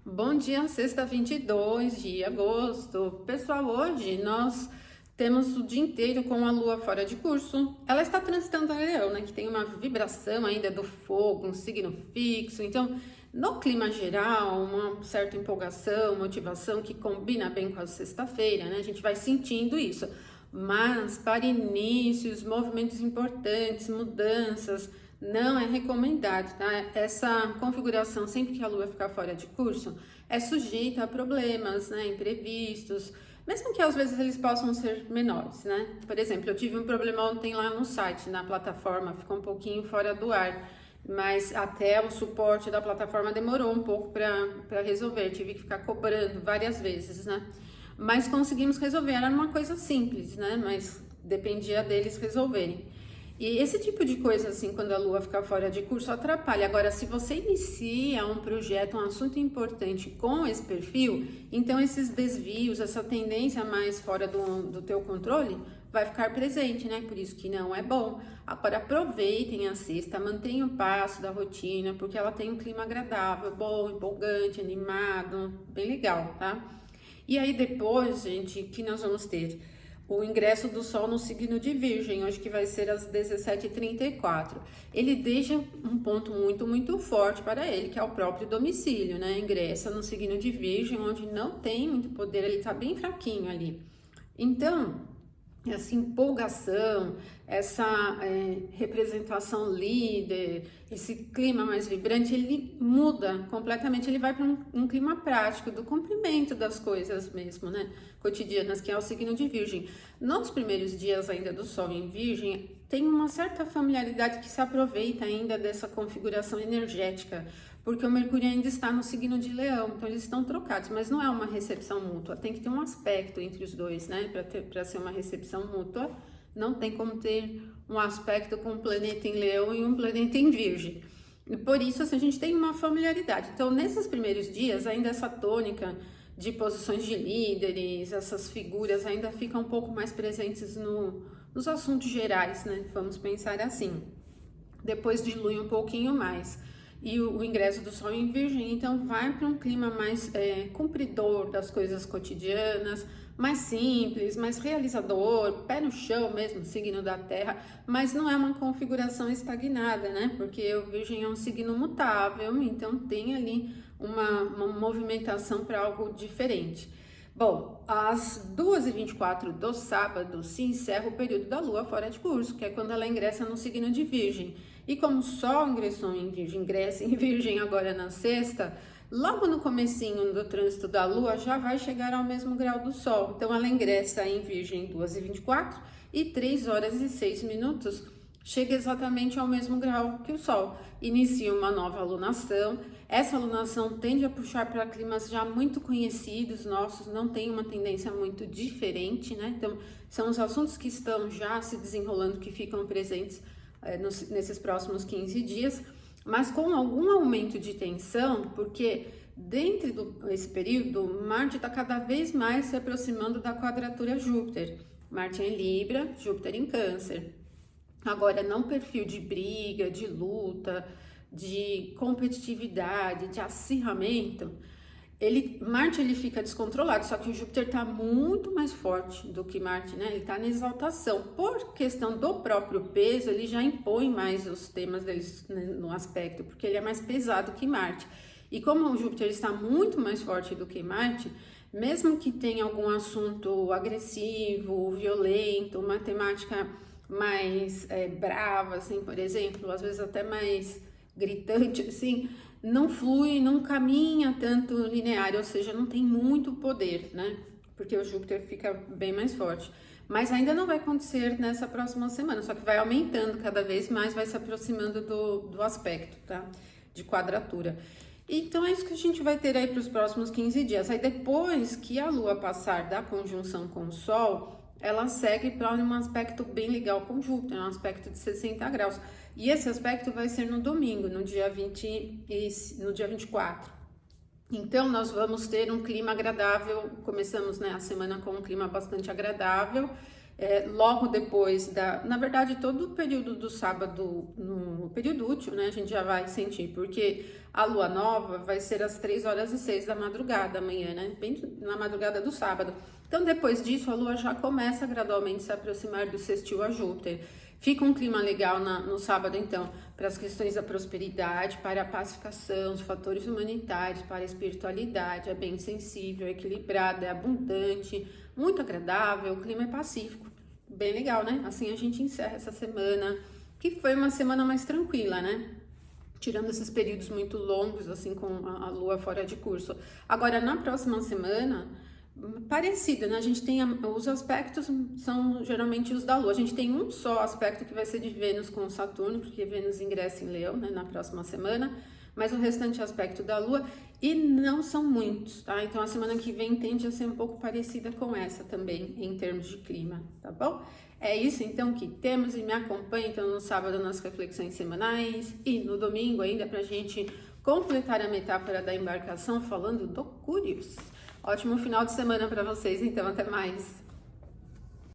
Bom dia, sexta 22 de agosto. Pessoal, hoje nós temos o dia inteiro com a lua fora de curso. Ela está transitando a Leão, né, que tem uma vibração ainda do fogo, um signo fixo. Então, no clima geral, uma certa empolgação, motivação que combina bem com a sexta-feira, né? A gente vai sentindo isso. Mas para inícios, movimentos importantes, mudanças, não é recomendado, tá? Essa configuração, sempre que a lua ficar fora de curso, é sujeita a problemas, né, imprevistos, mesmo que às vezes eles possam ser menores, né? Por exemplo, eu tive um problema ontem lá no site, na plataforma, ficou um pouquinho fora do ar, mas até o suporte da plataforma demorou um pouco para resolver, tive que ficar cobrando várias vezes, né? Mas conseguimos resolver, era uma coisa simples, né? Mas dependia deles resolverem. E esse tipo de coisa, assim, quando a lua fica fora de curso, atrapalha. Agora, se você inicia um projeto, um assunto importante com esse perfil, então esses desvios, essa tendência mais fora do teu controle, vai ficar presente, né? Por isso que não é bom. Agora, aproveitem a sexta, mantenham o passo da rotina, porque ela tem um clima agradável, bom, empolgante, animado, bem legal, tá? E aí depois, gente, que nós vamos ter o ingresso do Sol no signo de Virgem, hoje que vai ser às 17h34. Ele deixa um ponto muito forte para ele, que é o próprio domicílio, né? Ingressa no signo de Virgem, onde não tem muito poder, ele tá bem fraquinho ali. Então, essa empolgação, essa representação líder, esse clima mais vibrante, ele muda completamente, ele vai para um clima prático, do cumprimento das coisas mesmo, né, cotidianas, que é o signo de Virgem. Nos primeiros dias ainda do Sol em Virgem, tem uma certa familiaridade que se aproveita ainda dessa configuração energética, porque o Mercúrio ainda está no signo de Leão, então eles estão trocados, mas não é uma recepção mútua, tem que ter um aspecto entre os dois, né, para ser uma recepção mútua, não tem como ter um aspecto com um planeta em Leão e um planeta em Virgem, e por isso assim, a gente tem uma familiaridade. Então nesses primeiros dias, ainda essa tônica de posições de líderes, essas figuras ainda ficam um pouco mais presentes nos assuntos gerais, né, vamos pensar assim, depois dilui um pouquinho mais. E o ingresso do Sol em Virgem, então vai para um clima mais cumpridor das coisas cotidianas, mais simples, mais realizador, pé no chão mesmo, signo da Terra, mas não é uma configuração estagnada, né? Porque o Virgem é um signo mutável, então tem ali uma movimentação para algo diferente. Bom, às 2h24 do sábado se encerra o período da Lua fora de curso, que é quando ela ingressa no signo de Virgem. E como o Sol ingressa em Virgem agora na sexta, logo no comecinho do trânsito da Lua já vai chegar ao mesmo grau do Sol. Então ela ingressa em Virgem 2h24 e 3h06 chega exatamente ao mesmo grau que o Sol. Inicia uma nova alunação. Essa alunação tende a puxar para climas já muito conhecidos nossos, não tem uma tendência muito diferente, né? Então, são os assuntos que estão já se desenrolando, que ficam presentes nesses próximos 15 dias, mas com algum aumento de tensão, porque dentro desse período, Marte está cada vez mais se aproximando da quadratura Júpiter. Marte em Libra, Júpiter em Câncer. Agora, não perfil de briga, de luta, de competitividade, de acirramento, Marte ele fica descontrolado, só que o Júpiter está muito mais forte do que Marte, né? Ele está na exaltação. Por questão do próprio peso, ele já impõe mais os temas deles, né, no aspecto, porque ele é mais pesado que Marte. E como o Júpiter está muito mais forte do que Marte, mesmo que tenha algum assunto agressivo, violento, uma temática mais brava, assim, por exemplo, às vezes até mais gritante, assim, não flui, não caminha tanto linear, ou seja, não tem muito poder, né? Porque o Júpiter fica bem mais forte. Mas ainda não vai acontecer nessa próxima semana, só que vai aumentando cada vez mais, vai se aproximando do aspecto, tá? De quadratura. Então é isso que a gente vai ter aí para os próximos 15 dias. Aí depois que a Lua passar da conjunção com o Sol, ela segue para um aspecto bem legal com Júpiter, um aspecto de 60 graus. E esse aspecto vai ser no domingo, no dia 24. Então, nós vamos ter um clima agradável, começamos, né, a semana com um clima bastante agradável, logo depois na verdade, todo o período do sábado, no período útil, né, a gente já vai sentir, porque a lua nova vai ser às 3h06 da madrugada amanhã, né, bem na madrugada do sábado. Então, depois disso, a lua já começa gradualmente a se aproximar do sextil a Júpiter. Fica um clima legal no sábado, então, para as questões da prosperidade, para a pacificação, os fatores humanitários, para a espiritualidade, é bem sensível, é equilibrada, é abundante, muito agradável, o clima é pacífico. Bem legal, né? Assim a gente encerra essa semana, que foi uma semana mais tranquila, né? Tirando esses períodos muito longos, assim, com a lua fora de curso. Agora, na próxima semana, parecida, né? A gente tem os aspectos são geralmente os da Lua. A gente tem um só aspecto que vai ser de Vênus com Saturno, porque Vênus ingressa em Leão, né, na próxima semana, mas o restante aspecto da Lua, e não são muitos, tá? Então a semana que vem tende a ser um pouco parecida com essa também, em termos de clima, tá bom? É isso então que temos, e me acompanhe então no sábado nas reflexões semanais e no domingo ainda pra gente completar a metáfora da embarcação falando do Curious. Ótimo final de semana para vocês, então até mais!